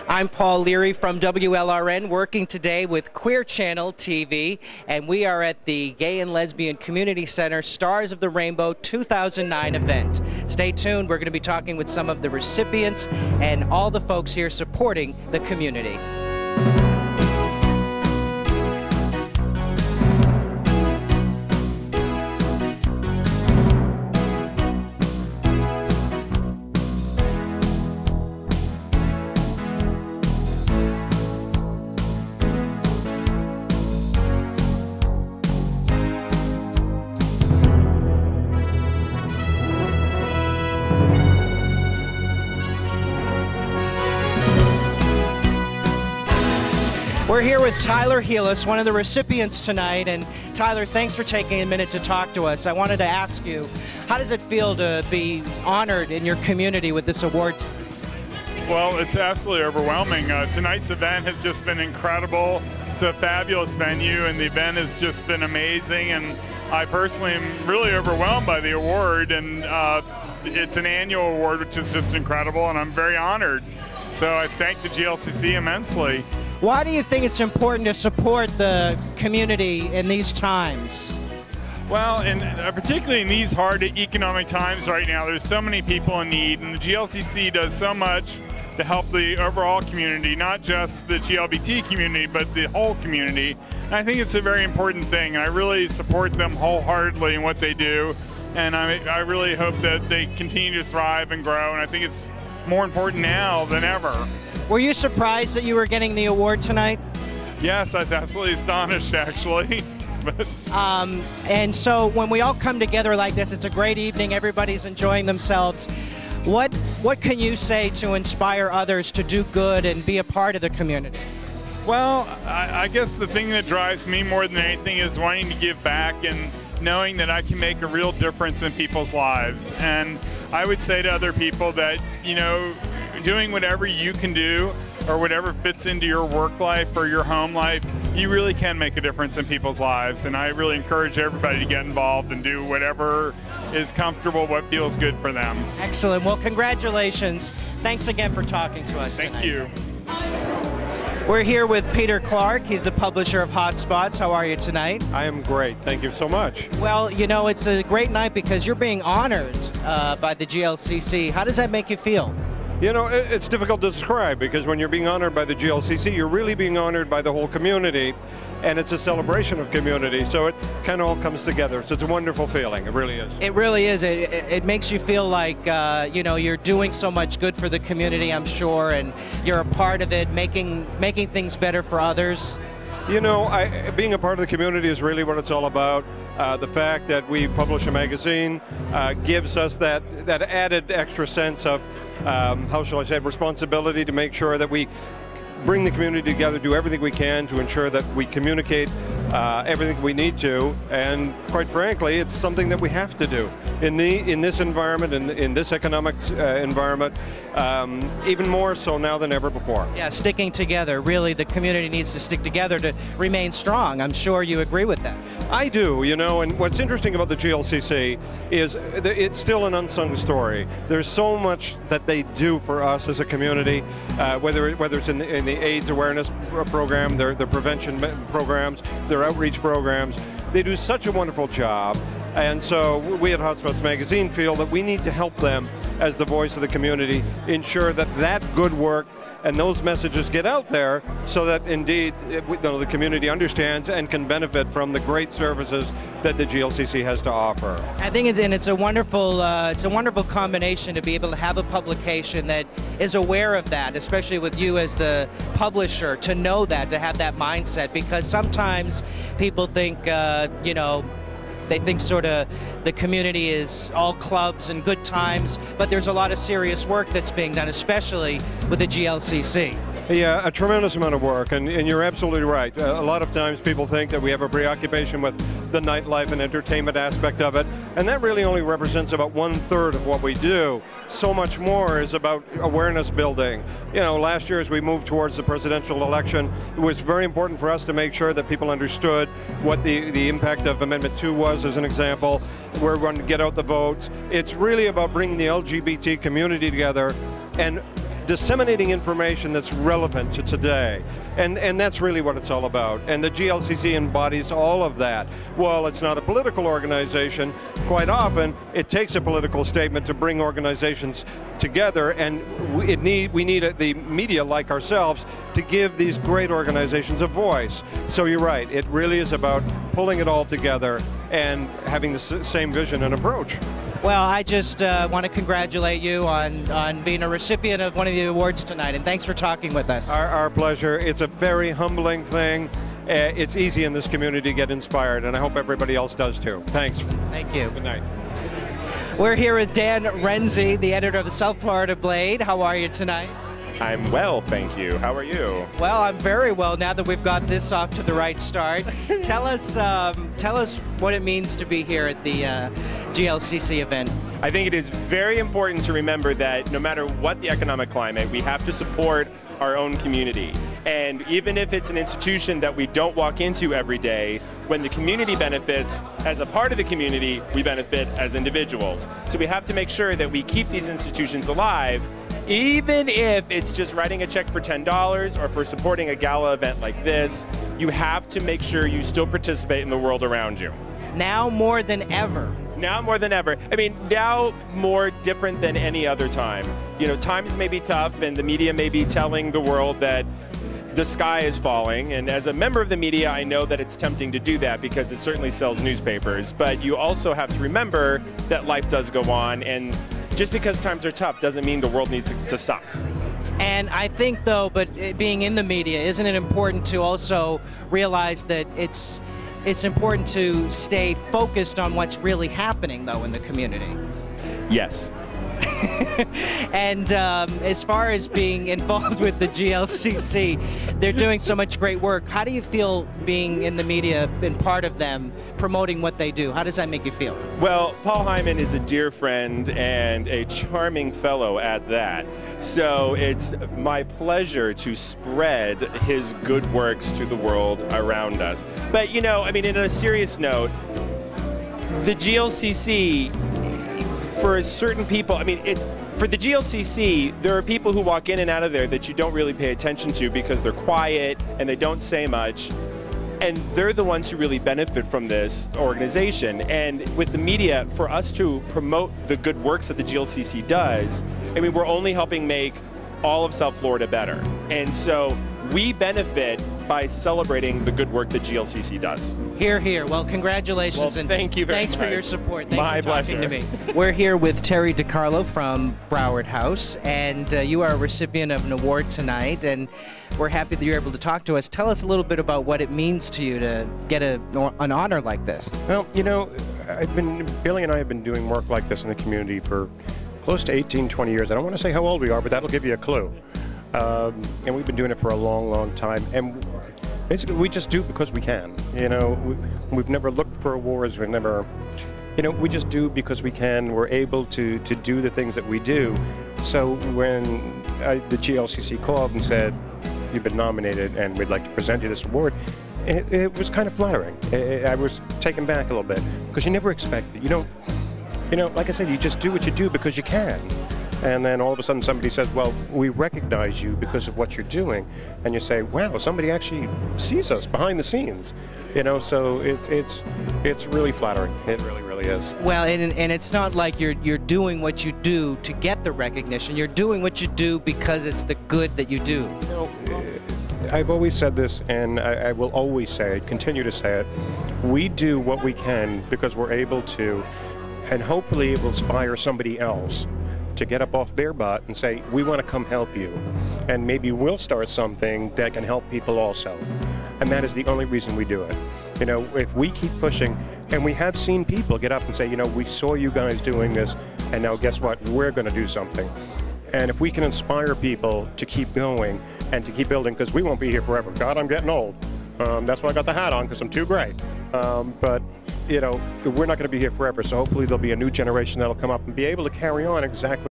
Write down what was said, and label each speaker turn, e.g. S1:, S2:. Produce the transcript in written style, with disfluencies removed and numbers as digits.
S1: I'm Paul Leary from WLRN, working today with QueerChannel TV, and we are at the Gay and Lesbian Community Center Stars of the Rainbow 2009 event. Stay tuned, we're going to be talking with some of the recipients and all the folks here supporting the community. We're here with Tyler Healis, one of the recipients tonight, and Tyler, thanks for taking a minute to talk to us. I wanted to ask you, how does it feel to be honored in your community with this award?
S2: Well, it's absolutely overwhelming. Tonight's event has just been incredible. It's a fabulous venue, and the event has just been amazing, and I personally am really overwhelmed by the award, and it's an annual award, which is just incredible, and I'm very honored. So I thank the GLCC immensely.
S1: Why do you think it's important to support the community in these times?
S2: Well, and particularly in these hard economic times right now, there's so many people in need, and the GLCC does so much to help the overall community, not just the GLBT community, but the whole community. And I think it's a very important thing, and I really support them wholeheartedly in what they do, and I really hope that they continue to thrive and grow, and I think it's more important now than ever.
S1: Were you surprised that you were getting the award tonight?
S2: Yes, I was absolutely astonished, actually.
S1: And so when we all come together like this, it's a great evening, everybody's enjoying themselves. What can you say to inspire others to do good and be a part of the community?
S2: Well, I guess the thing that drives me more than anything is wanting to give back and knowing that I can make a real difference in people's lives. And I would say to other people that, you know, doing whatever you can do or whatever fits into your work life or your home life, you really can make a difference in people's lives. And I really encourage everybody to get involved and do whatever is comfortable, what feels good for them.
S1: Excellent. Well, congratulations. Thanks again for talking to us tonight.
S2: Thank you.
S1: We're here with Peter Clark. He's the publisher of Hotspots. How are you tonight?
S3: I am great. Thank you so much.
S1: Well, you know, it's a great night because you're being honored by the GLCC. How does that make you feel?
S3: You know, it's difficult to describe because when you're being honored by the GLCC, you're really being honored by the whole community, and it's a celebration of community, so it kind of all comes together. So it's a wonderful feeling. It really is.
S1: It really is. It makes you feel like, you know, you're doing so much good for the community, I'm sure, and you're a part of it, making things better for others.
S3: You know, being a part of the community is really what it's all about. The fact that we publish a magazine gives us that added extra sense of, how shall I say, responsibility to make sure that we bring the community together, do everything we can to ensure that we communicate everything we need to, and quite frankly, it's something that we have to do. In this environment, in this economic environment, even more so now than ever before.
S1: Yeah, sticking together. Really, the community needs to stick together to remain strong. I'm sure you agree with that.
S3: I do, you know, and what's interesting about the GLCC is it's still an unsung story. There's so much that they do for us as a community, whether it's in the AIDS awareness program, their prevention programs, their outreach programs. They do such a wonderful job. And so we at Hotspots Magazine feel that we need to help them as the voice of the community, ensure that that good work and those messages get out there so that indeed the community understands and can benefit from the great services that the GLCC has to offer.
S1: I think it's a wonderful combination to be able to have a publication that is aware of that, especially with you as the publisher, to know that, to have that mindset, because sometimes people think, you know, they think sort of the community is all clubs and good times, but there's a lot of serious work that's being done, especially with the GLCC.
S3: Yeah, a tremendous amount of work, and you're absolutely right. A lot of times people think that we have a preoccupation with the nightlife and entertainment aspect of it, and that really only represents about 1/3 of what we do. So much more is about awareness building. You know, last year as we moved towards the presidential election, it was very important for us to make sure that people understood what the impact of Amendment 2 was, as an example. We're going to get out the votes. It's really about bringing the LGBT community together and disseminating information that's relevant to today. And that's really what it's all about. And the GLCC embodies all of that. While it's not a political organization, quite often it takes a political statement to bring organizations together, and we need the media like ourselves to give these great organizations a voice. So you're right, it really is about pulling it all together and having the same vision and approach.
S1: Well, I just want to congratulate you on being a recipient of one of the awards tonight, and thanks for talking with us.
S3: Our pleasure. It's a very humbling thing. It's easy in this community to get inspired, and I hope everybody else does too. Thanks.
S1: Thank you.
S3: Good night.
S1: We're here with Dan Renzi, the editor of the South Florida Blade. How are you tonight?
S4: I'm well, thank you. How are you?
S1: Well, I'm very well now that we've got this off to the right start. Tell us what it means to be here at the GLCC event.
S4: I think it is very important to remember that no matter what the economic climate, we have to support our own community. And even if it's an institution that we don't walk into every day, when the community benefits as a part of the community, we benefit as individuals. So we have to make sure that we keep these institutions alive, even if it's just writing a check for $10 or for supporting a gala event like this. You have to make sure you still participate in the world around you.
S1: Now more than ever.
S4: Now more than ever. I mean, now more different than any other time. You know, times may be tough and the media may be telling the world that the sky is falling, and as a member of the media, I know that it's tempting to do that because it certainly sells newspapers, but you also have to remember that life does go on, and just because times are tough doesn't mean the world needs to stop.
S1: And I think, though, but being in the media, isn't it important to also realize that it's important to stay focused on what's really happening, though, in the community?
S4: Yes.
S1: And as far as being involved with the GLCC, they're doing so much great work. How do you feel being in the media and part of them, promoting what they do? How does that make you feel?
S4: Well, Paul Hyman is a dear friend and a charming fellow at that. So it's my pleasure to spread his good works to the world around us. But, you know, I mean, in a serious note, the GLCC, for certain people, I mean, for the GLCC, there are people who walk in and out of there that you don't really pay attention to because they're quiet and they don't say much. And they're the ones who really benefit from this organization. And with the media, for us to promote the good works that the GLCC does, I mean, we're only helping make all of South Florida better. And so we benefit by celebrating the good work that GLCC does.
S1: Hear, hear. Well, congratulations.
S4: Well,
S1: and
S4: thank you very
S1: thanks
S4: much.
S1: for your support. Thanks
S4: My
S1: for talking
S4: pleasure.
S1: to me. We're here with Terry DiCarlo from Broward House, and you are a recipient of an award tonight, and we're happy that you're able to talk to us. Tell us a little bit about what it means to you to get an honor like this.
S5: Well, you know, Billy and I have been doing work like this in the community for close to 18, 20 years. I don't want to say how old we are, but that'll give you a clue. And we've been doing it for a long, long time. And basically, we just do it because we can. You know, we've never looked for awards. We've never, you know, we just do because we can. We're able to do the things that we do. So when the GLCC called and said, you've been nominated and we'd like to present you this award, it was kind of flattering. I was taken back a little bit because you never expect it. You don't, you know, like I said, you just do what you do because you can. And then all of a sudden somebody says, well, we recognize you because of what you're doing. And you say, wow, somebody actually sees us behind the scenes. You know, so it's really flattering. It really, really is.
S1: Well, and it's not like you're doing what you do to get the recognition. You're doing what you do because it's the good that you do.
S5: You know, I've always said this, and I will always say it, continue to say it. We do what we can because we're able to, and hopefully it will inspire somebody else to get up off their butt and say, we want to come help you. And maybe we'll start something that can help people also. And that is the only reason we do it. You know, if we keep pushing, and we have seen people get up and say, you know, we saw you guys doing this, and now guess what, we're going to do something. And if we can inspire people to keep going and to keep building, because we won't be here forever. God, I'm getting old. That's why I got the hat on, because I'm too great. But you know, we're not going to be here forever, so hopefully there'll be a new generation that'll come up and be able to carry on exactly